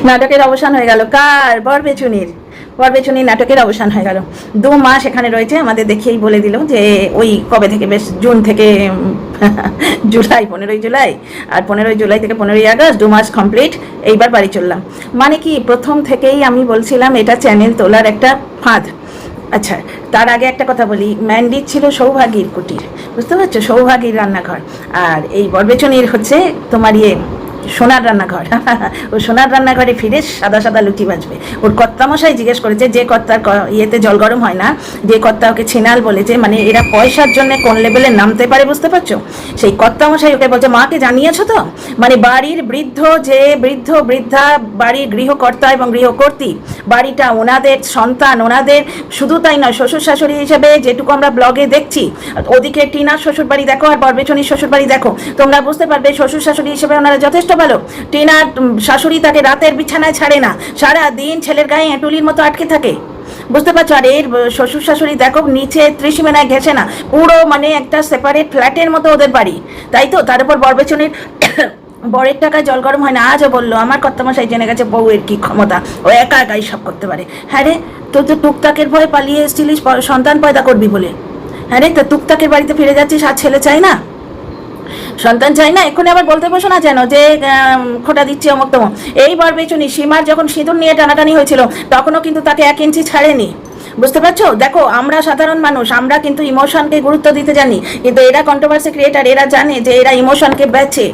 নাটকের অবসান হয়ে গেল। কার? বরবেচুনির। বরবেচুনির নাটকের অবসান হয়ে গেল। 2 মাস এখানে রয়েছে, আমাদের দেখেই বলে দিল যে ওই কবে থেকে, বেশ জুন থেকে জুলাই, 15ই জুলাই, আর 15ই জুলাই থেকে 15ই আগস্ট, 2 মাস কমপ্লিট। এইবার বাড়ি চললাম। মানে কি, প্রথম থেকেই আমি বলছিলাম এটা চ্যানেল তোলার একটা ফাঁদ। আচ্ছা, তার আগে একটা কথা বলি, ম্যান্ডির ছিল সৌভাগীর কুটির, বুঝতে পারছো, সৌভাগীর রান্নাঘর। আর এই বরবেচুনির হচ্ছে তোমার সোনার রান্নাঘর। ও সোনার রান্নাঘরে ফিরে সাদা সাদা লুচি বাজবে। ওর কর্তামশাই জিজ্ঞেস করেছে, যে কর্তার ইয়েতে জল গরম হয় না, যে কর্তা ওকে ছিনাল বলেছে, মানে এরা পয়সার জন্য কোন লেভেলে নামতে পারে বুঝতে পারছো, সেই কর্তামশাই ওকে বলছে, মাকে জানিয়েছো তো? মানে বাড়ির বৃদ্ধা বাড়ির গৃহকর্তা এবং গৃহকর্ত্রী, বাড়িটা ওনাদের সন্তান, ওনাদের। শুধু তাই নয়, শ্বশুর শাশুড়ি হিসেবে যেটুকু আমরা ব্লগে দেখছি, ওদিকে টিনার শ্বশুর বাড়ি দেখো আর বরবেচনির শ্বশুর বাড়ি দেখো, তোমরা বুঝতে পারবে শ্বশুর শাশুড়ি হিসেবে ওনারা যথেষ্ট ভালো। টিনার শাশুড়ি তাকে রাতের বিছানায় ছাড়ে না, সারা দিন ছেলের গায়ে এঁটুলির মতো আটকে থাকে, বুঝতে পারছো। আর এর শ্বশুর শাশুড়ি দেখো, নিচে ত্রিসীমানায় ঘেসে না, পুরো মানে একটা সেপারেট ফ্ল্যাটের মতো ওদের বাড়ি, তাই তো। তার উপর বরবেচনির বরের টাকায় জল গরম হয় না। আজও বললো, আমার কর্তামশাই জেনে গেছে বউয়ের কি ক্ষমতা, ও একা একাই সব করতে পারে। হ্যাঁ রে, তো টুকটাকের ভয় পালিয়ে এসেছিলিস সন্তান পয়দা করবি বলে। হ্যাঁ রে, তো টুকটাকের বাড়িতে ফিরে যাচ্ছিস, আর ছেলে চাই না, সন্তান চাই না? এক্ষুনি আবার বলতে বসো না যেন যে খোটা দিচ্ছি অমুক তমুক। এই বরবেচুনি সীমার যখন সিঁদুর নিয়ে টানাটানি হয়েছিল, তখনও কিন্তু তাকে 1 ইঞ্চি ছাড়েনি, বুঝতে পারছো। দেখো, আমরা সাধারণ মানুষ, আমরা কিন্তু ইমোশনকে গুরুত্ব দিতে জানি, কিন্তু এরা কন্ট্রোভার্সি ক্রিয়েটার, এরা জানে যে এরা ইমোশনকে বেচে,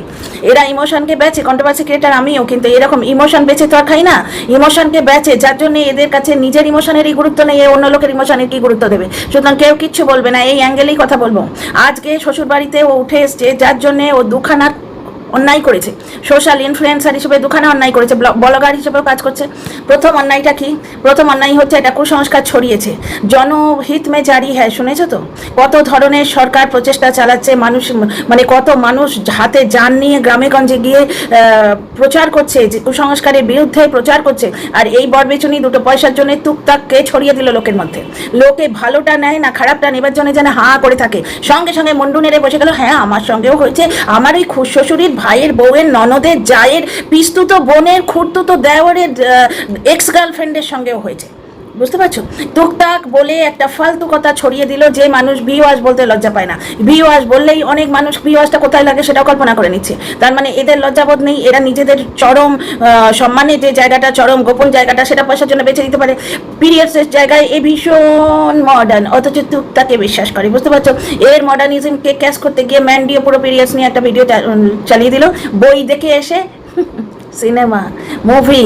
কন্ট্রোভার্সি ক্রিয়েটার আমিও, কিন্তু এরকম ইমোশন বেচে তো আর খাই না, ইমোশনকে বেচে, যার জন্য এদের কাছে নিজের ইমোশনেরই গুরুত্ব নেই, অন্য লোকের ইমোশনের কি গুরুত্ব দেবে। সুতরাং কেউ কিচ্ছু বলবে না, এই অ্যাঙ্গেলেই কথা বলবো। আজকে শ্বশুরবাড়িতে ও উঠে এসছে, যার জন্যে ও দুখানা অন্যায় করেছে, সোশ্যাল ইনফ্লুয়েন্সার হিসেবে দুখানা অন্যায় করেছে, ব্লগার হিসেবেও কাজ করছে। প্রথম অন্যায়টা কি? প্রথম অন্যায় হচ্ছে এটা কুসংস্কার ছড়িয়েছে, জনহিত মে জারি হ্যাঁ, শুনেছো তো? কত ধরনের সরকার প্রচেষ্টা চালাচ্ছে, মানুষ মানে কত মানুষ হাতে যান নিয়ে গ্রামে গঞ্জে গিয়ে প্রচার করছে, যে কুসংস্কারের বিরুদ্ধে প্রচার করছে। আর এই বরবেচুনি 2টো পয়সার জন্য টুকটাককে ছড়িয়ে দিল লোকের মধ্যে। লোকে ভালোটা নেয় না, খারাপটা নেবার জন্য যেন হাঁ করে থাকে, সঙ্গে সঙ্গে মুন্ডু নেড়ে বসে গেল, হ্যাঁ আমার সঙ্গেও হয়েছে, আমার ওই শ্বশুরির ভাইয়ের বউয়ের ননদের জায়ের পিস্তুতো বোনের খুঁড়তুতো দেওরের এক্স গার্লফ্রেন্ডের সঙ্গেও হয়েছে, বুঝতে পারছো। টুকটাক বলে একটা ফালতু কথা ছড়িয়ে দিল, যে মানুষ ভিউয়ার্স বলতে লজ্জা পায় না। ভিউয়ার্স বললেই অনেক মানুষ ভিউয়ার্সটা কোথায় লাগে সেটাও কল্পনা করে নিচ্ছে। তার মানে এদের লজ্জাবোধ নেই, এরা নিজেদের চরম সম্মানের যে জায়গাটা, চরম গোপন জায়গাটা, সেটা পয়সার জন্য বেছে দিতে পারে। পিরিয়ডসের জায়গায় এ ভীষণ মডার্ন, অথচ টুকটাকে বিশ্বাস করে, বুঝতে পারছো। এর মডার্নিজমকে ক্যাশ করতে গিয়ে ম্যান্ডিও পুরো পিরিয়ডস নিয়ে একটা ভিডিও চালিয়ে দিল, বই দেখে এসে সিনেমা মুভি,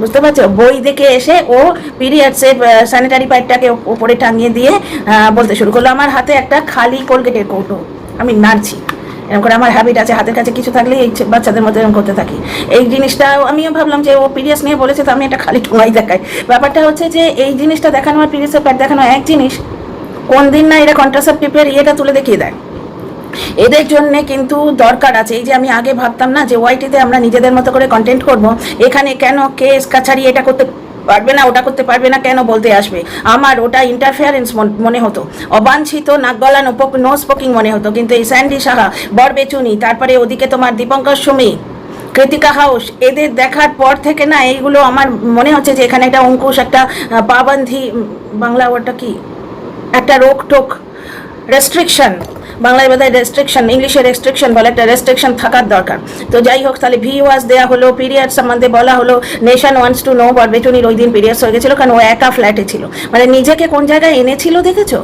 বুঝতে পারছো। বই দেখে এসে ও পিরিয়ডসের স্যানিটারি প্যাডটাকে উপরে টাঙিয়ে দিয়ে বলতে শুরু করলো, আমার হাতে একটা খালি কোলগেটের কৌটো, আমি নাড়ছি, এরকম করে আমার হ্যাবিট আছে, হাতের কাছে কিছু থাকলে এই বাচ্চাদের মধ্যে এরকম করতে থাকি। এই জিনিসটা আমিও ভাবলাম যে ও পিরিয়ডস নিয়ে বলেছে, তো আমি একটা খালি ঠোঙাই দেখাই। ব্যাপারটা হচ্ছে যে এই জিনিসটা দেখানো আর পিরিয়ডসের প্যাড দেখানো এক জিনিস। কোন দিন না এরা কন্ট্রাসেপটিভের ইয়েটা তুলে দেখিয়ে দেয়। এদের জন্য কিন্তু দরকার আছে, এই যে আমি আগে ভাবতাম না যে ওয়াইটিতে আমরা নিজেদের মতো করে কন্টেন্ট করব, এখানে কেন কেস কাছারি এটা করতে পারবে না, ওটা করতে পারবে না, কেন বলতে আসবে, আমার ওটা ইন্টারফেয়ারেন্স মনে হতো, অবাঞ্ছিত নাক গলা নো স্পোকিং মনে হতো। কিন্তু এই স্যান্ডি সাহা, বরবেচুনি, তারপরে ওদিকে তোমার দীপঙ্কর সুমি, কৃতিকা হাউস, এদের দেখার পর থেকে না এইগুলো আমার মনে হচ্ছে যে এখানে একটা অঙ্কুশ, একটা পাবন্ধি, বাংলা ওটা কি, একটা রোকটোক, রেস্ট্রিকশন, বাংলায় বোধহয় রেস্ট্রিকশন, ইংলিশে রেস্ট্রিকশন বলে, একটা রেস্ট্রিকশন থাকার দরকার। তো যাই হোক, তাহলে ভিউয়ার্স দেওয়া হলো, পিরিয়ড সম্বন্ধে বলা হলো, নেশন ওয়ান্টস টু নো। বরবেচুনির ওই দিন পিরিয়ডস হয়ে গেছিলো, কারণ ও একা ফ্ল্যাটে ছিল, মানে নিজেকে কোন জায়গায় এনেছিল দেখেছো।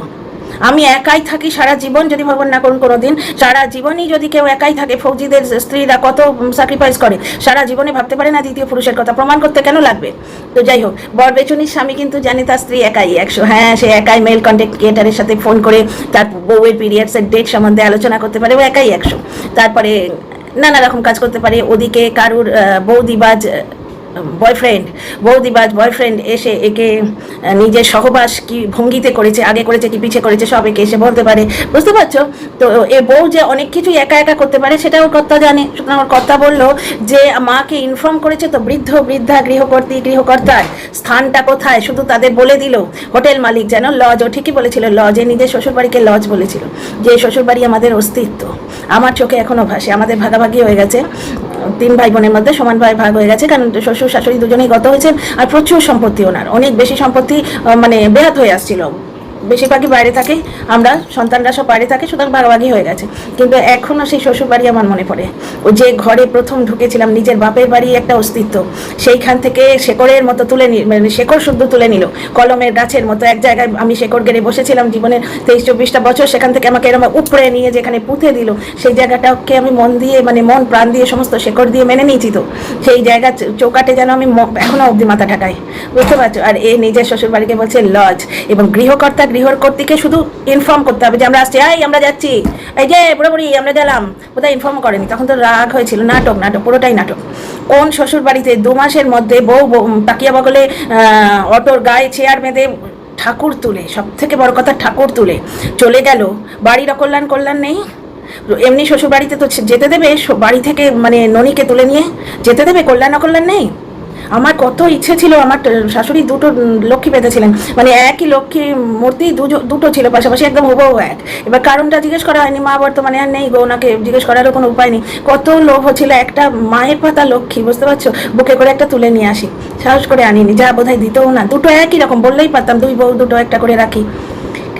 আমি একাই থাকি সারা জীবন, যদি ভগবান না করুন কোনো দিন, সারা জীবনই যদি কেউ একাই থাকে, ফৌজিদের স্ত্রীরা কত স্যাক্রিফাইস করে, সারা জীবনে ভাবতে পারে না দ্বিতীয় পুরুষের কথা, প্রমাণ করতে কেন লাগবে। তো যাই হোক, বরবেচুনির স্বামী কিন্তু জানে তার স্ত্রী একাই 100, হ্যাঁ সে একাই মেল কন্টেন্ট ক্রিয়েটারের সাথে ফোন করে তার বউয়ের পিরিয়ডসের ডেট সম্বন্ধে আলোচনা করতে পারে, ও একাই 100। তারপরে নানা রকম কাজ করতে পারে। ওদিকে কারুর বৌদিবাজ বয়ফ্রেন্ড এসে একে নিজের সহবাস কি ভঙ্গিতে করেছে, আগে করেছে কি পিছে করেছে, সব একে এসে বলতে পারে, বুঝতে পারছো। তো এ বউ যে অনেক কিছু একা একা করতে পারে সেটা ওর কর্তা জানে। সুতরাং ওর কর্তা বললো যে মাকে ইনফর্ম করেছে তো, বৃদ্ধা গৃহকর্তার স্থানটা কোথায় শুধু তাদের বলে দিল। হোটেল মালিক যেন, লজ, ও ঠিকই বলেছিল, লজে নিজের শ্বশুরবাড়িকে লজ বলেছিল, যে শ্বশুরবাড়ি আমাদের অস্তিত্ব, আমার চোখে এখনো ভাসে, আমাদের ভাগাভাগি হয়ে গেছে। তিন ভাই বোনের মধ্যে সমান ভাগ হয়ে গেছে, কারণ শ্বশুর শাশুড়ি দুজনেই গত হয়েছেন, আর প্রচুর সম্পত্তি ওনার, অনেক বেশি সম্পত্তি মানে বেহাত হয়ে আসছিল। বেশিরভাগই বাইরে থাকে, আমরা সন্তানরা সব বাইরে থাকে, সুতরাং ভাগাভাগি হয়ে গেছে। কিন্তু এখনও সেই শ্বশুর বাড়ি আমার মনে পড়ে। ও যে ঘরে প্রথম ঢুকেছিলাম, নিজের বাপের বাড়ি একটা অস্তিত্ব, সেইখান থেকে শেকড়ের মতো তুলে মানে শেকড় শুদ্ধ তুলে নিল, কলমের গাছের মতো এক জায়গায় আমি শেকড় গেড়ে বসেছিলাম জীবনের 23-24টা বছর, সেখান থেকে আমাকে এরকম উপড়ে নিয়ে যেখানে পুঁতে দিল, সেই জায়গাটাকে আমি মন দিয়ে মানে মন প্রাণ দিয়ে সমস্ত শেকড় দিয়ে মেনে নিয়েছি। তো সেই জায়গা চৌকাটে যেন আমি এখনও অবধি মাথা ঠাকাই, বুঝতে পারছো। আর এ নিজের শ্বশুর বাড়িকে বলছে লজ, এবং গৃহকর্তা গৃহর কর্তৃকে শুধু ইনফর্ম করতে হবে যে আমরা আসছি, আমরা যাচ্ছি, এই যে বুড়ি আমরা গেলাম, কোথায় ইনফর্ম করেনি। তখন তো রাগ হয়েছিল, নাটক পুরোটাই নাটক। কোন শ্বশুর বাড়িতে 2 মাসের মধ্যে বউ তাকিয়া বগলে অটোর গায়ে চেয়ার বেঁধে ঠাকুর তুলে, সব থেকে বড় কথা ঠাকুর তুলে চলে গেল, বাড়ির কল্যাণ নেই। এমনি শ্বশুর বাড়িতে তো যেতে দেবে, বাড়ি থেকে মানে ননিকে তুলে নিয়ে যেতে দেবে, কল্যাণ নেই। আমার কত ইচ্ছে ছিল, আমার শাশুড়ি 2টো লক্ষ্মী পেতেছিলেন, মানে একই লক্ষ্মী মূর্তি দুটো ছিল পাশাপাশি, একদম হুবহু এক। এবার কারণটা জিজ্ঞেস করা হয়নি, মা বর্তমানে আর নেই গো, ওনাকে জিজ্ঞেস করারও কোনো উপায় নেই। কত লোভ হচ্ছিল, একটা মায়ের পাতা লক্ষ্মী, বুঝতে পারছো, বুকে করে একটা তুলে নিয়ে আসি, সাহস করে আনিনি, যা বোধহয় দিতেও না, দুটো একই রকম, বললেই পারতাম 2 বউ 2টো একটা করে রাখি,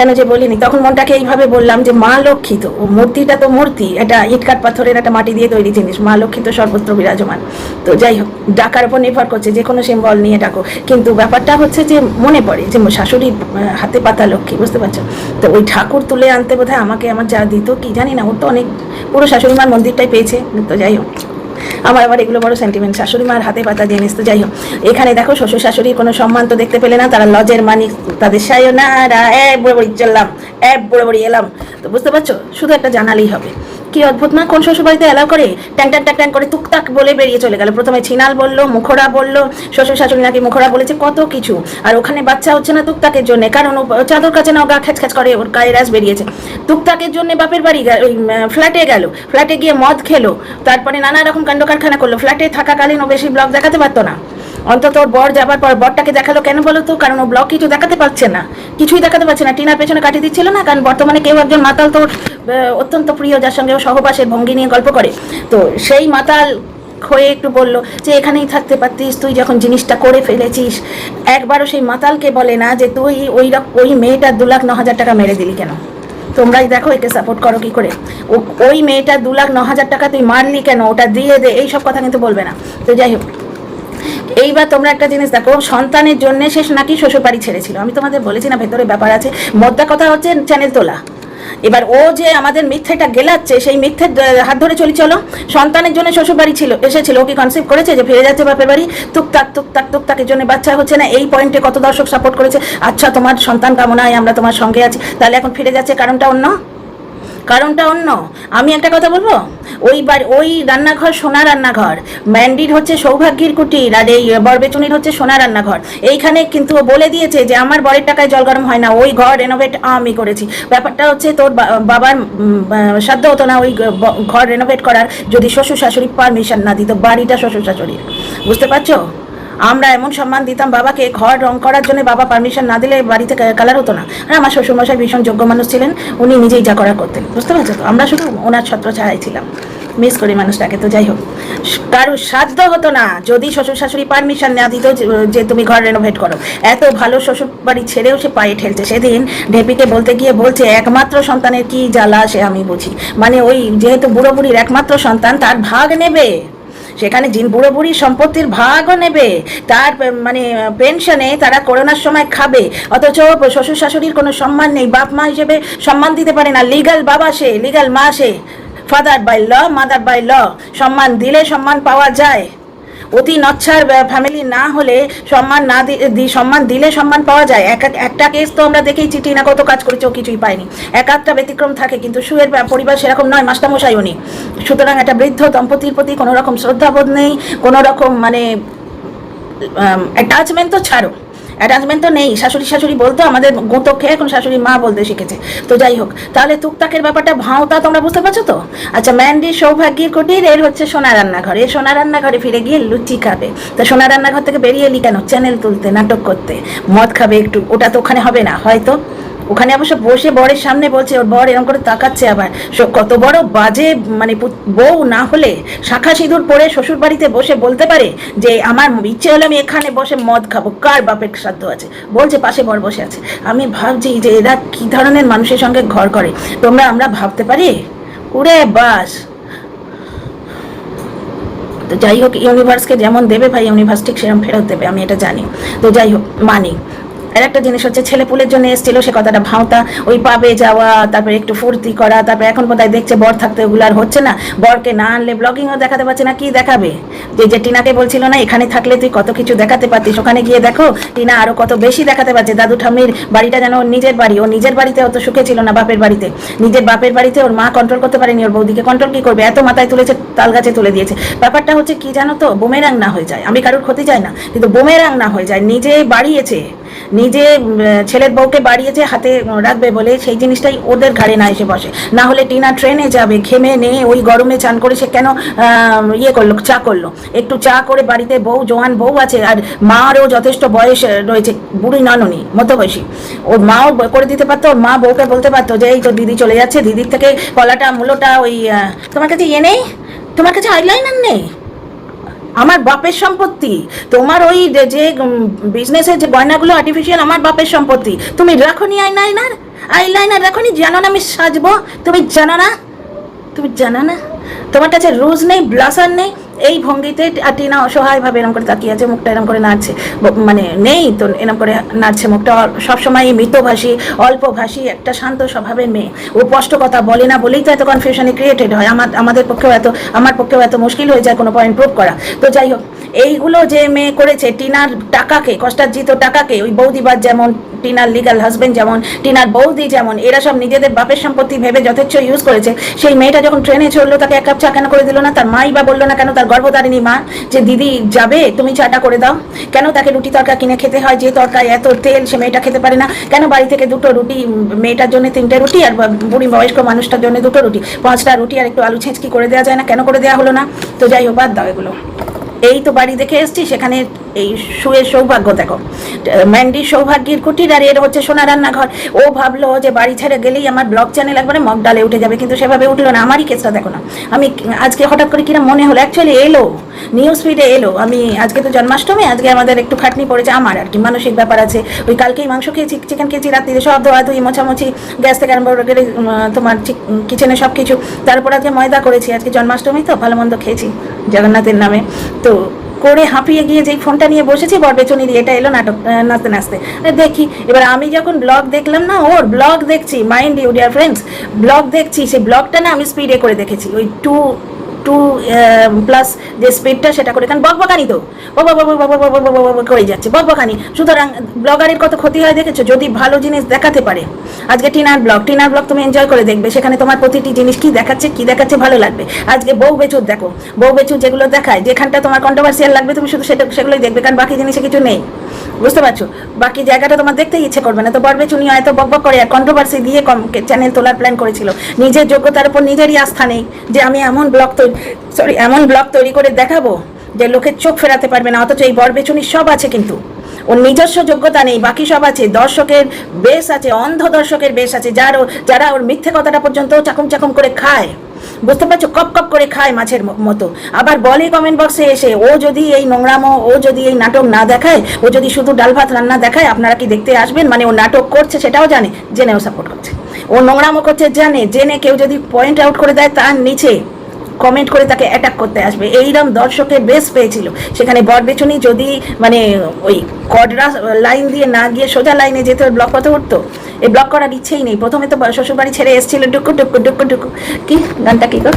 কেন যে বলিনি। তখন মনটাকে এইভাবে বললাম যে মা লক্ষ্মী তো, মূর্তিটা তো মূর্তি, এটা ইটকাট পাথরের একটা মাটি দিয়ে তৈরি জিনিস, মা লক্ষ্মী তো সর্বত্র বিরাজমান। তো যাই হোক, ডাকার উপর নির্ভর করছে, যে কোনো সিম্বল নিয়ে ডাকো, কিন্তু ব্যাপারটা হচ্ছে যে মনে পড়ে যে শাশুড়ির হাতে পাতা লক্ষ্মী, বুঝতে পারছো। তো ওই ঠাকুর তুলে আনতে বোধহয় আমাকে আমার যা দিত কি জানি না, ওর তো অনেক, পুরো শাশুড়ি মার মন্দিরটাই পেয়েছে। তো যাই হোক, আমার আবার এগুলো বড় সেন্টিমেন্ট, শাশুড়ি মার হাতে পাতা জিনিস। তো যাই হোক, এখানে দেখো শ্বশুর শাশুড়ির কোনো সম্মান তো দেখতে পেলে না, তারা লজের মালিক, তাদের সায়নারা বুড়ি চললাম, বুড়ি এলাম। তো বুঝতে পারছো, শুধু একটা জানালেই হবে। কি অদ্ভুত না, কোন শ্বশুর বাড়িতে অ্যালাউ করে ট্যাং করে টুকটাক বলে বেরিয়ে চলে গেল। প্রথমে ছিনাল বললো, মুখরা বললো, শ্বশুর শাশুড়ি নাকি মুখরা বলেছে, কত কিছু। আর ওখানে বাচ্চা হচ্ছে না টুকটাকের জন্য, কারণ ও চাদর কাছে না, গা খ্যাচ করে, ওর গায়ে র্যাশ বেরিয়েছে। টুকটাকের জন্য বাপের বাড়ি ওই ফ্ল্যাটে গেল, ফ্ল্যাটে গিয়ে মদ খেলো, তারপরে নানা রকম কাণ্ড কারখানা করলো। ফ্ল্যাটে থাকাকালীন ও বেশি ব্লগ দেখাতে পারতো না, অন্তত ওর বর যাবার পর বরটাকে দেখালো কেন বলো তো, কারণ ও ব্লগ কিছু দেখাতে পারছে না, কিছুই দেখাতে পারছে না, টিনার পেছনে কাটিয়ে দিচ্ছিল না। কারণ বর্তমানে কেউ একজন মাতাল তো অত্যন্ত প্রিয়, যার সঙ্গে ও সহবাসের ভঙ্গি নিয়ে গল্প করে, তো সেই মাতাল হয়ে একটু বললো যে এখানেই থাকতে পারতিস, তুই যখন জিনিসটা করে ফেলেছিস। একবারও সেই মাতালকে বলে না যে তুই ওই মেয়েটার 2,09,000 টাকা মেরে দিলি কেন। তোমরাই দেখো একে সাপোর্ট করো কি করে, ওই মেয়েটা 2,09,000 টাকা তুই মারলি কেন, ওটা দিয়ে দে, এইসব কথা কিন্তু বলবে না। তো যাই হোক, এইবার তোমরা একটা জিনিস দেখো, সন্তানের জন্য শেষ নাকি শ্বশুর বাড়ি ছেড়েছিল, আমি তোমাদের বলেছি না ভেতরে ব্যাপার আছে। মোদ্দা কথা হচ্ছে চ্যানেল তোলা। এবার ও যে আমাদের মিথ্যেটা গেলাচ্ছে, সেই মিথ্যের হাত ধরে চলো, সন্তানের জন্য শ্বশুর বাড়ি এসেছিল, ও কি কনসেপ্ট করেছে যে ফিরে যাচ্ছে বাপের বাড়ি টুকটাকের জন্য বাচ্চা হচ্ছে না, এই পয়েন্টে কত দর্শক সাপোর্ট করেছে। আচ্ছা, তোমার সন্তান কামনায় আমরা তোমার সঙ্গে আছি, তাহলে এখন ফিরে যাচ্ছে, কারণটা অন্য। আমি একটা কথা বলবো, ওই রান্নাঘর সোনা রান্নাঘর, ম্যান্ডির হচ্ছে সৌভাগ্যের কুটির, আর এই বরবেচুনির হচ্ছে সোনা রান্নাঘর। এইখানে কিন্তু ও বলে দিয়েছে যে আমার বরের টাকায় জল গরম হয় না, ওই ঘর রেনোভেট আমি করেছি। ব্যাপারটা হচ্ছে তোর বাবার সাধ্য হতো না ওই ঘর রেনোভেট করার, যদি শ্বশুর শাশুড়ি পারমিশন না দিত, বাড়িটা শ্বশুর শাশুড়ির, বুঝতে পারছো। আমরা এমন সম্মান দিতাম বাবাকে, ঘর রং করার জন্য বাবা পারমিশন না দিলে বাড়িতে কালার হতো না। আর আমার শ্বশুরমশাই ভীষণ যোগ্য মানুষ ছিলেন, উনি নিজেই যা করার করতেন, বুঝতে পারছো তো। আমরা শুধু ওনার ছত্রছায়ায় ছিলাম, মিস করি মানুষটাকে। তো যাই হোক, কারোর সাধ্য হতো না যদি শ্বশুর শাশুড়ি পারমিশন না দিত যে তুমি ঘর রেনোভেট করো। এত ভালো শ্বশুর বাড়ি ছেড়েও সে পায়ে ঠেলছে। সেদিন ঢেপিকে বলতে গিয়ে বলছে একমাত্র সন্তানের কি জ্বালা সে আমি বুঝি, মানে ওই যেহেতু বুড়ো বুড়ির একমাত্র সন্তান, তার ভাগ নেবে সেখানে, বুড়ো বুড়ির সম্পত্তির ভাগও নেবে, তার মানে পেনশনে তারা করোনার সময় খাবে, অথচ শ্বশুর শাশুড়ির কোনো সম্মান নেই, বাপ মা হিসেবে সম্মান দিতে পারে না। লিগাল বাবা সে, লিগাল মা সে, father by law, mother by law. সম্মান দিলে সম্মান পাওয়া যায়, অতি নচ্ছার ফ্যামিলি না হলে সম্মান না সম্মান দিলে সম্মান পাওয়া যায়। একটা কেস তো আমরা দেখেই চিঠি না কত কাজ করেছে, ও কিছুই পায়নি। একটা ব্যতিক্রম থাকে, কিন্তু সুয়ের পরিবার সেরকম নয়, মাস্টারমশাই উনি। সুতরাং একটা বৃদ্ধ দম্পতির প্রতি কোনো রকম শ্রদ্ধাবোধ নেই, কোনো রকম মানে অ্যাটাচমেন্ট তো ছাড়ো, অ্যাটাচমেন্ট তো নেই। শাশুড়ি বলতো, আমাদের গোতো খেয়ে এখন শাশুড়ি মা বলতে শিখেছে। তো যাই হোক, তাহলে টুকটাকের ব্যাপারটা ভাওতা তোমরা বুঝতে পারছো তো। আচ্ছা, ম্যান্ডি সৌভাগ্যের কুটির, এর হচ্ছে সোনা রান্নাঘর, এই সোনা রান্নাঘরে ফিরে গিয়ে লুচি খাবে। তা সোনা রান্নাঘর থেকে বেরিয়ে এলি কেন? চ্যানেল তুলতে, নাটক করতে, মদ খাবে একটু, ওটা তো ওখানে হবে না হয়তো। ওখানে অবশ্য বসে বরের সামনে বলছে, ওর বর এরকম করে তাকাচ্ছে আবার। কত বড় বাজে মানে বউ না হলে শাখা সিঁদুর পরে শ্বশুর বাড়িতে বসে বলতে পারে যে আমার ইচ্ছে হলে আমি এখানে বসে মদ খাবো, কার বাপের সাধ্য আছে? বলছে পাশে বর বসে আছে। আমি ভাবছি যে এরা কি ধরনের মানুষের সঙ্গে ঘর করে, আমরা ভাবতে পারি? উড়ে বাস। তো যাই হোক, ইউনিভার্সকে যেমন দেবে ভাই, ইউনিভার্স ঠিক সেরকম ফেরত দেবে, আমি এটা জানি। তো যাই হোক, মানি। আর একটা জিনিস হচ্ছে, ছেলে পুলের জন্য এসেছিল, সে কথাটা ভাঁওতা। ওই পাবে যাওয়া, তারপরে একটু ফুর্তি করা, তারপরে এখন বোধহয় দেখছে বর থাকতে ওগুলো আর হচ্ছে না। বরকে না আনলে ব্লগিংও দেখাতে পারছে না, কি দেখাবে? যে টিনাকে বলছিল না, এখানে থাকলে তুই কত কিছু দেখাতে পারতিস, ওখানে গিয়ে দেখো টিনা আরো কত বেশি দেখাতে পারছে। দাদু ঠাম্মির বাড়িটা যেন ওর নিজের বাড়ি, ও নিজের বাড়িতে অত সুখে ছিল না, বাপের বাড়িতে। নিজের বাপের বাড়িতে ওর মা কন্ট্রোল করতে পারেনি, ওর বৌদিকে কন্ট্রোল কি করবে? এত মাথায় তুলেছে, তাল গাছে তুলে দিয়েছে। ব্যাপারটা হচ্ছে কি জানো তো, বুমেরাং না হয়ে যায়। আমি কারোর ক্ষতি চাই না, কিন্তু বুমেরাং না হয়ে যায়। নিজে বাড়িয়েছে, নিজে ছেলের বউকে বাড়িয়েছে হাতে রাখবে বলে, সেই জিনিসটাই ওদের ঘাড়ে না এসে বসে। না হলে টিনা ট্রেনে যাবে, ঘেমে নিয়ে ওই গরমে চান করে সে কেন ইয়ে করলো, চা করলো? একটু চা করে, বাড়িতে বউ, জোয়ান বউ আছে, আর মারও যথেষ্ট বয়স রয়েছে, বুড়ি নননি, মধ্যবয়সী। ওর মাও করে দিতে পারতো, ওর মা বউকে বলতে পারতো যে এই তো দিদি চলে যাচ্ছে, দিদির থেকে কলাটা মূলটা ওই তোমার কাছে ইয়ে নেই, তোমার কাছে আইলাইনার নেই, আমার বাপের সম্পত্তি। তোমার ওই যে বিজনেসের যে গয়নাগুলো আর্টিফিশিয়াল, আমার বাপের সম্পত্তি। তুমি রাখোনি আইলাইনার, আইলাইনার রাখোনি? জানো না আমি সাজবো? তুমি জানো না? তুমি জানো না? তোমার কাছে রোজ নেই, ব্লাসার নেই। এই ভঙ্গিতে টিনা অসহায়ভাবে এরকম করে তাকিয়ে আছে, মুখটা এরকম করে নাড়ছে, মানে নেই তো এরকম করে নাড়ছে মুখটা। সবসময় মিতভাষী, অল্পভাষী, একটা শান্ত স্বভাবের মেয়ে। ও স্পষ্ট কথা বলে না বলেই তো এত কনফিউশনে ক্রিয়েটেড হয়। আমার পক্ষেও এত মুশকিল হয়ে যায় কোনো পয়েন্ট প্রুভ করা। তো যাই হোক, এইগুলো যে মেয়ে করেছে, টিনার টাকাকে, কষ্টার্জিত টাকাকে, ওই বৌদিবাদ যেমন, টিনার লিগাল হাজবেন্ড যেমন, টিনার বৌদি যেমন, এরা সব নিজেদের বাপের সম্পত্তি ভেবে যথেচ্ছ ইউজ করেছে। সেই মেয়েটা যখন ট্রেনে চড়লো, তাকে এক কাপ চা কেন করে দিল না? তার মাই বা বললো না কেন, তার গর্ভধারিণী মা, যে দিদি যাবে তুমি চাটা করে দাও? কেন তাকে রুটি তরকা কিনে খেতে হয়? যে তরকায় এত তেল, সে মেয়েটা খেতে পারে না কেন? বাড়ি থেকে দুটো রুটি, মেয়েটার জন্য 3টে রুটি, আর বুড়ি বয়স্ক মানুষটার জন্য 2টো রুটি, 5টা রুটি আর একটু আলু ছেঁচকি করে দেওয়া যায় না? কেন করে দেওয়া হলো না? তো যাই হোক, বাদ দাও এগুলো। এই তো বাড়ি দেখে এসছি, সেখানে এই শুয়ের সৌভাগ্য দেখো, ম্যান্ডির সৌভাগ্যের কুটির, আর এর হচ্ছে সোনা রান্নাঘর। ও ভাবলো যে বাড়ি ছেড়ে গেলেই আমার ব্লগ চ্যানেল একবারে মগ ডালে উঠে যাবে, কিন্তু সেভাবে উঠলো না। আমারই কেসটা দেখো না, আমি আজকে হঠাৎ করে কিনা মনে হলো, অ্যাকচুয়ালি এলো নিউজ ফিডে এলো। আমি আজকে তো জন্মাষ্টমী, আজকে আমাদের একটু খাটনি পড়েছে, আমার আর কি মানসিক ব্যাপার আছে। ওই কালকেই মাংস খেয়েছি, চিকেন খেয়েছি, রাত্রিরে সব ধোয়াধুয়ি, মোছামুছি, গ্যাস থেকে আরম্ভ করে তোমার কিচেনে সব কিছু। তারপর আজকে ময়দা করেছি, আজকে জন্মাষ্টমী তো ভালো মন্দ খেয়েছি জগন্নাথের নামে। তো করে হাঁপিয়ে গিয়ে যেই ফোনটা নিয়ে বসেছি, বরবেচনি দিয়ে এটা এলো নাটক, নাচতে নাচতে দেখি। এবার আমি যখন ব্লগ দেখলাম না, ওর ব্লগ দেখছি, mind you dear friends, blog দেখছি, সেই ব্লগটা না আমি স্পিডে করে দেখেছি, ওই 2+ যে স্পিডটা সেটা করে, কারণ বকবকানি তো করে যাচ্ছে, বকবকানি। সুতরাং ব্লগারের কত ক্ষতি হয় দেখেছো, যদি ভালো জিনিস দেখাতে পারে। আজকে টিনার ব্লগ তুমি এনজয় করে দেখবে, সেখানে তোমার প্রতিটি জিনিস কি দেখাচ্ছে ভালো লাগবে। আজকে বউ বেচুর দেখো, বউ বেচুর যেগুলো দেখায়, যেখানটা তোমার কন্ট্রোভার্সিয়াল লাগবে, তুমি শুধু সেগুলোই দেখবে, কারণ বাকি জিনিসে কিছু নেই, বুঝতে পারছো? বাকি জায়গাটা তোমার দেখতেই ইচ্ছে করবে না। তো বরবেচুনি হয়তো বকবক করে আর কন্ট্রোভার্সি দিয়ে চ্যানেল তোলার প্ল্যান করেছিল। নিজের যোগ্যতার উপর নিজেরই আস্থা নেই, যে আমি এমন ব্লগ তৈরি করে দেখাবো যে লোকের চোখ ফেরাতে পারবে না। অথচ এই বরবেচুনির সব আছে, কিন্তু ওর নিজস্ব যোগ্যতা নেই, বাকি সব আছে। দর্শকের বেশ আছে, অন্ধ দর্শকের বেশ আছে, যারা ওর মিথ্যে কথাটা পর্যন্ত চাকুম করে খায়, বুঝতে পারছো? কপ করে খায় মাছের মতো। আবার বলে কমেন্ট বক্সে এসে, ও যদি এই নোংরামো, ও যদি এই নাটক না দেখায়, ও যদি শুধু ডাল ভাত রান্না দেখায়, আপনারা কি দেখতে আসবেন? মানে ও নাটক করছে সেটাও জানে, জেনেও সাপোর্ট করছে। ও নোংরামো করছে জেনে কেউ যদি পয়েন্ট আউট করে দেয়, তার নিচে কমেন্ট করে তাকে অ্যাটাক করতে আসবে। এইরকম দর্শকের বেশ পেয়েছিল। সেখানে বরবেচুনি যদি মানে ওই কডরা লাইন দিয়ে না গিয়ে সোজা লাইনে যেতে, ওর ব্লক করতে উঠতো। এই ব্লক করার ইচ্ছেই নেই। প্রথমে তো শ্বশুরবাড়ি ছেড়ে এসেছিল, ডুকু কি গানটা কি গো,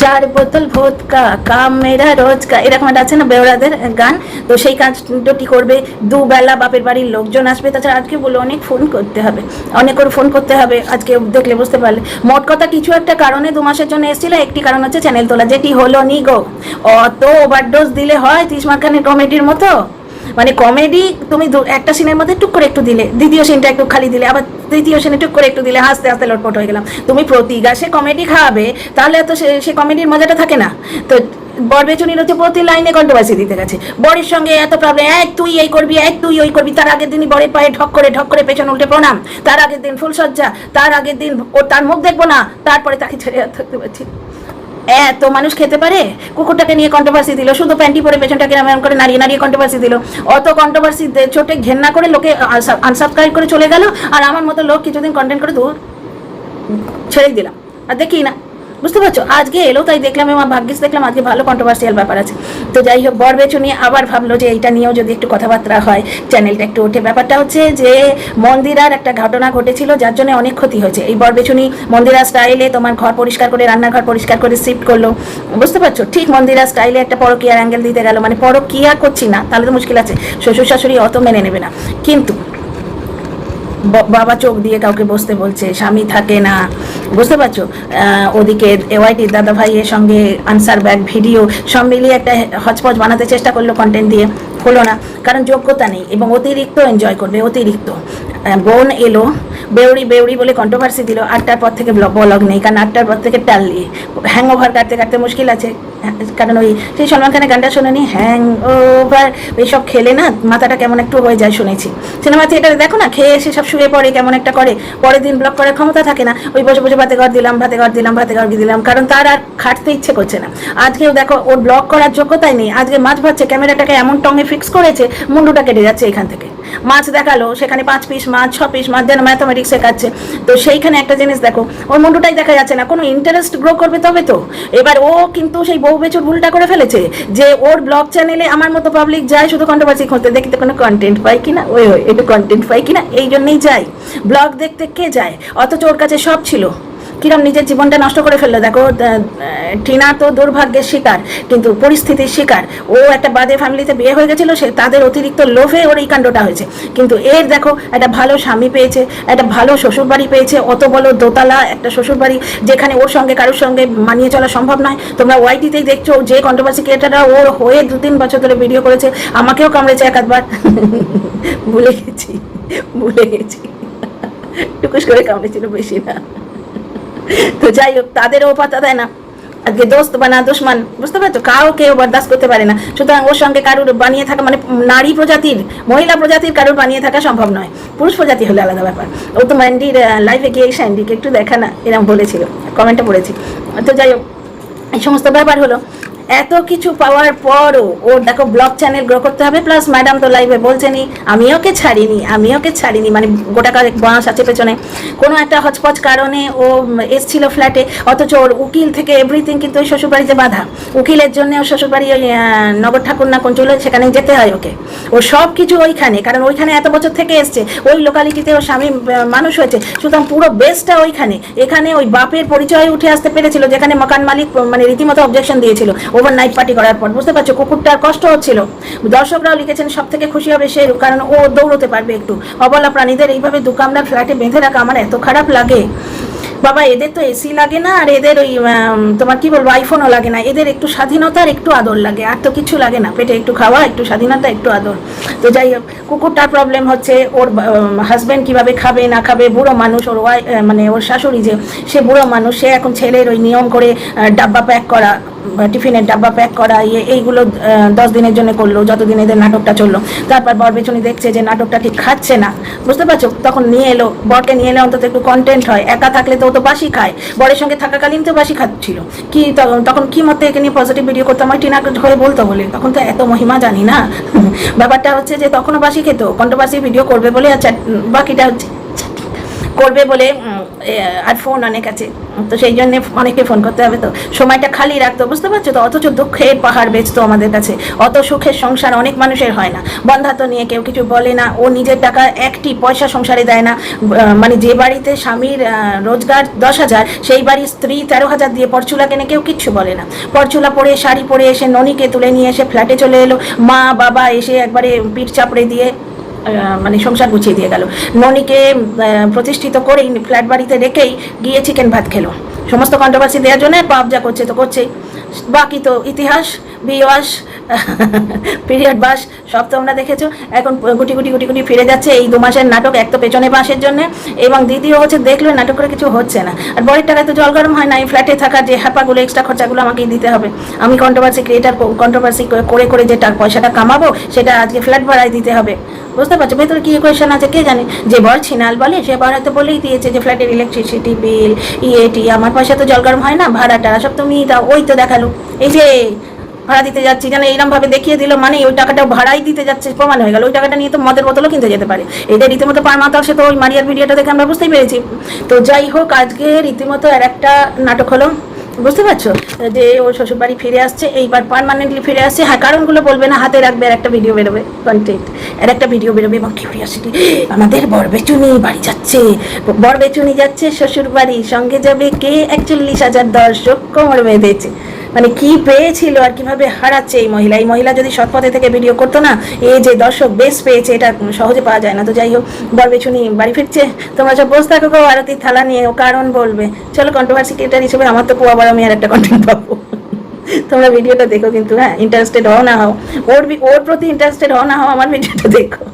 4 বোতল ভোদকা কাম মেরা রোজকা, এরকম একটা আছে না বেওড়াদের গান। তো সেই কাজটি করবে, দুবেলা বাপের বাড়ির লোকজন আসবে। তাছাড়া আজকে বলে অনেক ফোন করতে হবে, অনেক করে ফোন করতে হবে, আজকে দেখলে বুঝতে পারলে। মোট কথা কিছু একটা কারণে 2 মাসের জন্য এসেছিল। একটি কারণ হচ্ছে চ্যানেল তোলা, যেটি হলো নি গো। অত ওভারডোজ দিলে হয় 30 মার্কানের কমেডির মতো? মানে কমেডি তুমি একটা সিনের মধ্যে টুক করে একটু দিলে, দ্বিতীয় সিনটা একটু খালি দিলে, আবার তৃতীয় সিনে টুক করে একটু দিলে, হাসতে হাসতে লটপট হয়ে গেলাম। তুমি প্রতি গাছে কমেডি খাওয়াবে, তাহলে তো সে কমেডির মজাটা থাকে না। তো বর বেচুনির হচ্ছে প্রতি লাইনে কন্ট্রোভার্সি দিতে গেছে, বরের সঙ্গে এত প্রবলেম, এক তুই এই করবি, এক তুই ওই করবি, তার আগের দিনই বরের পায়ে ঢক করে পেছন উল্টে প্রণাম, তার আগের দিন ফুলসজ্জা, তার আগের দিন ও তার মুখ দেখবো না, তারপরে তাকে ছেড়ে আর থাকতে পারছি। এত মানুষ খেতে পারে? কুকুরটাকে নিয়ে কন্ট্রোভার্সি দিল, শুধু প্যান্টি পরে পেছনটাকে এমন করে নাড়িয়ে কন্ট্রোভার্সি দিল, অত কন্ট্রোভার্সি চোটে ঘেন্না করে লোকে আনসাবস্ক্রাইব করে চলে গেল, আর আমার মতো লোক কিছুদিন কন্টেন্ট করে দূর ছেড়েই দিলাম, আর দেখি না। বুঝতে পারছো? আজকে এলো তাই দেখলাম, আমার ভাগ্যিস দেখলাম আজকে ভালো কন্ট্রোভার্সিয়াল ব্যাপার আছে। তো যাই হোক, বর বেচু নিয়ে আবার ভাবলো যে এইটা নিয়েও যদি একটু কথাবার্তা হয়, চ্যানেলটা একটু ওঠে। ব্যাপারটা হচ্ছে যে মন্দিরার একটা ঘটনা ঘটেছিল, যার জন্য অনেক ক্ষতি হয়েছে। এই বর বেচুনি মন্দিরা স্টাইলে তোমার ঘর পরিষ্কার করে, রান্নাঘর পরিষ্কার করে শিফট করলো। বুঝতে পারছো? ঠিক মন্দিরা স্টাইলে একটা পরকীয়ার অ্যাঙ্গেল দিতে গেল, মানে পরকীয়া করছি না, তাহলে তো মুশকিল আছে, শ্বশুর শাশুড়ি অত মেনে নেবে না। কিন্তু বাবা চোখ দিয়ে কাউকে বসতে বলছে, স্বামী থাকে না। বুঝতে পারছো? ওদিকে এওয়াইটির দাদা ভাইয়ের সঙ্গে আনসার ব্যাক ভিডিও সব মিলিয়ে একটা হচপচ বানাতে চেষ্টা করলো কন্টেন্ট দিয়ে, হলো না, কারণ যোগ্যতা নেই এবং অতিরিক্ত এনজয় করবে, অতিরিক্ত। বোন এলো, বেউড়ি বলে কন্ট্রোভার্সি দিল, 8টার পর থেকে ব্লগ নেই, কারণ 8টার পর থেকে টাললি হ্যাংওভার কাটতে মুশকিল আছে। কারণ ওই সেই সলমান খানের গানটা শোনেনি, হ্যাংওভার, এইসব খেলে না মাথাটা কেমন একটু হয়ে যায়, শুনেছি। সিনেমা থিয়েটারে দেখো না, খেয়ে এসে সব শুয়ে পড়ে, কেমন একটা করে, পরের দিন ব্লগ করার ক্ষমতা থাকে না, ওই বসে বসে ভাতে ঘর দিলাম, কারণ তার আর খাটতে ইচ্ছে করছে না। আজকেও দেখো, ওর ব্লগ করার যোগ্যতাই নেই, আজকে মাছ ভাজছে, ক্যামেরাটাকে এমন টঙে ফিক্স করেছে, মুন্ডুটা কেটে যাচ্ছে এখান থেকে। মাছ দেখালো, সেখানে 5 পিস মাছ, 6 পিস মাছ, যেন ম্যাথামেটিক্স শেখাচ্ছে। তো সেইখানে একটা জিনিস দেখো, ওর মুন্ডুটাই দেখা যাচ্ছে না, কোনো ইন্টারেস্ট গ্রো করবে তবে তো। এবার ও কিন্তু সেই বউ বেচুর ভুলটা করে ফেলেছে, যে ওর ব্লগ চ্যানেলে আমার মতো পাবলিক যায় শুধু কন্ট্রোভার্সি খুঁজতে, দেখতে কোনো কন্টেন্ট পাই কিনা, ওই একটু কন্টেন্ট পাই কিনা, এই জন্যই যায় ব্লগ দেখতে। কে যায়? অথচ ওর কাছে সব ছিল। কিরম নিজের জীবনটা নষ্ট করে ফেললো দেখো। টিনা তো দুর্ভাগ্যের শিকার, কিন্তু পরিস্থিতির শিকার। ও একটা বাদে ফ্যামিলিতে বিয়ে হয়ে গেছিলো, সে তাদের অতিরিক্ত লোভে ওর এই কাণ্ডটা হয়েছে। কিন্তু এর দেখো, একটা ভালো স্বামী পেয়েছে, একটা ভালো শ্বশুরবাড়ি পেয়েছে, অত বড় দোতলা একটা শ্বশুরবাড়ি, যেখানে ওর সঙ্গে কারোর সঙ্গে মানিয়ে চলা সম্ভব নয়। তোমরা ওয়াইটিতেই দেখছো যে কন্ট্রোভার্সি ক্রিয়েটাররা ওর হয়ে 2-3 বছর ধরে ভিডিও করেছে, আমাকেও কামড়েছে এক আধবার। ভুলে গেছি টুকুস করে কামড়েছিল, বেশি না। তো যাই হোক, তাদেরও পাতা দেয় না, আজকে দোস্ত বানা দুশ্মন। বুঝতে পারছো? কেউ বরদাস্ত করতে পারে না। সুতরাং ওর সঙ্গে কারুর বানিয়ে থাকা, মানে নারী প্রজাতির, মহিলা প্রজাতির কারুর বানিয়ে থাকা সম্ভব নয়। পুরুষ প্রজাতি হলে আলাদা ব্যাপার। ও তো ম্যান্ডির লাইফে গিয়ে স্যান্ডিকে একটু দেখা না, এরকম বলেছিল, কমেন্টে পড়েছি। তো যাই হোক, এই সমস্ত ব্যাপার হলো। এত কিছু পাওয়ার পরও ওর দেখো ব্লগ চ্যানেল গ্রো করতে হবে, প্লাস ম্যাডাম তো লাইভে বলছেনি আমি ওকে ছাড়িনি, মানে গোটা কারেক বাঁশ আছে পেছনে। কোনো একটা হচপচ কারণে ও এসছিল ফ্ল্যাটে, অথচ ওর উকিল থেকে এভরিথিং কিন্তু ওই শ্বশুরবাড়িতে বাধা। উকিলের জন্য ওর শ্বশুরবাড়ি ওই নগর ঠাকুর না কোন চলে, সেখানে যেতে হয় ওকে। ও সব কিছু ওইখানে, কারণ ওইখানে এত বছর থেকে এসছে, ওই লোকালিটিতে ওর স্বামী মানুষ হয়েছে, সুতরাং পুরো বেসটা ওইখানে। এখানে ওই বাপের পরিচয় উঠে আসতে পেরেছিল, যেখানে মকান মালিক মানে রীতিমতো অবজেকশন দিয়েছিল ওভারনাইট পার্টি করার পর। বুঝতে পারছো? কুকুরটার কষ্ট হচ্ছিল। দর্শকরাও লিখেছেন সব থেকে খুশি হবে সে, কারণ ও দৌড়তে পারবে একটু। অবলা প্রাণীদের এইভাবে দুকামড়ার ফ্ল্যাটে বেঁধে রাখা আমার এত খারাপ লাগে। বাবা, এদের তো এসি লাগে না, আর এদের ওই তোমার কি বলবো, আইফোনও লাগে না। এদের একটু স্বাধীনতা আর একটু আদর লাগে, আর তো কিছু লাগে না। পেটে একটু খাওয়া, একটু স্বাধীনতা, একটু আদর। তো যাই হোক, কুকুরটার প্রবলেম হচ্ছে ওর হাজব্যান্ড কিভাবে খাবে না খাবে। বুড়ো মানুষ, ওর মানে ওর শাশুড়ি যে, সে বুড়ো মানুষ, সে এখন ছেলের ওই নিয়ম করে ডাব্বা প্যাক করা, টিফিনের ডাব্বা প্যাক করা, এইগুলো 10 দিনের জন্য করলো, যতদিন এদের নাটকটা চললো। তারপর বর বেচুনি দেখছে যে নাটকটা ঠিক খাচ্ছে না। বুঝতে পারছো? তখন বরকে নিয়ে এলে অন্তত একটু কন্টেন্ট হয়। একা থাকলে তো ও তো বাসি খায়, বরের সঙ্গে থাকাকালীন তো বাসি খাচ্ছিল। কি তখন কি মতে একে নিয়ে পজিটিভ ভিডিও করতে আমার টিনা হয়ে বলতো বলে, তখন তো এত মহিমা জানি না। ব্যাপারটা হচ্ছে যে তখনও বাসি খেত, কন্ট্রোভার্সি ভিডিও করবে বলে, আচ্ছা বাকিটা হচ্ছে করবে বলে, আর ফোন অনেক আছে, তো সেই জন্য অনেকে ফোন করতে হবে, তো সময়টা খালি রাখতো। বুঝতে পারছো তো? অথচ দুঃখের পাহাড় বেচতো আমাদের কাছে। অত সুখের সংসার অনেক মানুষের হয় না। বন্ধাত্ম নিয়ে কেউ কিছু বলে না। ও নিজের টাকা একটি পয়সা সংসারে দেয় না। মানে যে বাড়িতে স্বামীর রোজগার 10,000, সেই বাড়ির স্ত্রী 13,000 দিয়ে পরচুলা কেনে, কেউ কিচ্ছু বলে না। পরচুলা পরে, শাড়ি পরে এসে ননিকে তুলে নিয়ে এসে ফ্ল্যাটে চলে এলো। মা বাবা এসে একবারে পিঠ চাপড়ে দিয়ে মানে সংসার গুছিয়ে দিয়ে গেল। ননিকে প্রতিষ্ঠিত করেই ফ্ল্যাট বাড়িতে রেখেই গিয়ে চিকেন ভাত খেলো। সমস্ত কন্ট্রোভার্সি দেওয়ার জন্য পাবজা করছে তো করছেই। বাকি তো ইতিহাস, বিওয়াস, পিরিয়ড বাস সব তোমরা দেখেছো। এখন গুটি গুটি গুটি গুটি ফিরে যাচ্ছে এই 2 মাসের নাটক, এক তো পেছনে বাঁশের জন্য, এবং দ্বিতীয় হচ্ছে দেখলো নাটক করে কিছু হচ্ছে না। আর বরের টাকায় তো জল গরম হয় না, এই ফ্ল্যাটে থাকা যে হ্যাপাগুলো এক্সট্রা খরচাগুলো আমাকেই দিতে হবে। আমি কন্ট্রোভার্সি ক্রিয়েটার, কন্ট্রোভার্সি করে করে যে পয়সাটা কামাবো সেটা আজকে ফ্ল্যাট ভাড়ায় দিতে হবে। বুঝতে পারছো ভেতরে কি কোয়েশন আছে কে জানে। যে বর ছিনাল বলে সে বর হয়তো বলেই দিয়েছে যে ফ্ল্যাটের ইলেকট্রিসিটি বিল, ইএটি, আমার পয়সা তো জল গরম হয় না, ভাড়াটা সব তুমি দাও। ওই তো দেখালো, এই যে ভাড়া দিতে যাচ্ছি যেন এইরকম ভাবে দেখিয়ে দিল, মানে ওই টাকাটা ভাড়াই দিতে যাচ্ছে প্রমাণ হয়ে গেল। ওই টাকাটা নিয়ে তো মদের বোতলও কিনতে যেতে পারে। এটা রীতিমতো পার মাতাল, সে তো ওই মারিয়ার ভিডিওটা দেখে আমরা বুঝতেই পেরেছি। তো যাই হোক, আজকে রীতিমতো আর একটা নাটক হলো, বুঝতে পারছো, যে ও শ্বশুরবাড়ি ফিরে আসছে, এইবার পার্মানেন্টলি ফিরে আসছে। হ্যাঁ, কারণগুলো বলবে না, হাতে রাখবে, আর একটা ভিডিও বেরোবে, কন্টেন্ট, আর একটা ভিডিও বেরোবে। এবং কিউরিয়াসিটি, আমাদের বরবেচুনি বাড়ি যাচ্ছে, বরবেচুনি যাচ্ছে শ্বশুরবাড়ি, সঙ্গে যাবে কে, 41,000 দর্শক কোমর বেঁধেছে। মানে কি পেয়েছিল আর কিভাবে হারাচ্ছে এই মহিলা। এই মহিলা যদি সৎপথে থেকে ভিডিও করতো না, এই যে দর্শক বেশ পেয়েছে, এটা সহজে পাওয়া যায় না। তো যাই হোক, বরবেচুনি বাড়ি ফিরছে, তোমরা সব বসে থাকো গো আরতির থালা নিয়ে, ও কারণ বলবে। চলো, কন্ট্রোভার্সি ক্রিয়েটার হিসেবে আমার তো পোয়া বড়, আমি আর একটা কন্টেন্ট পাবো। তোমরা ভিডিওটা দেখো কিন্তু, হ্যাঁ, ইন্টারেস্টেড হও না হও, ওর প্রতি ইন্টারেস্টেড হও না হও, আমার ভিডিওটা দেখো।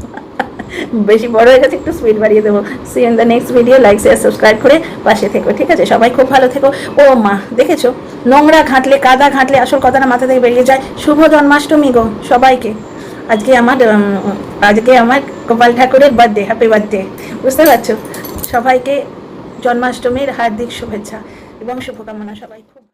বেশি বড় হয়ে গেছে, একটু স্পিড বাড়িয়ে দেবো। See in the next video, like share subscribe করে পাশে থেকো, ঠিক আছে? সবাই খুব ভালো থেকো। ও মা, দেখেছো, নোংরা ঘাঁটলে, কাদা ঘাঁটলে আসল কথাটা মাথা থেকে বেরিয়ে যায়। শুভ জন্মাষ্টমী গো সবাইকে। আজকে আমার গোপাল ঠাকুরের বার্থডে, হ্যাপি বার্থডে। বুঝতে পারছো? সবাইকে জন্মাষ্টমীর হার্দিক শুভেচ্ছা এবং শুভকামনা। সবাই খুব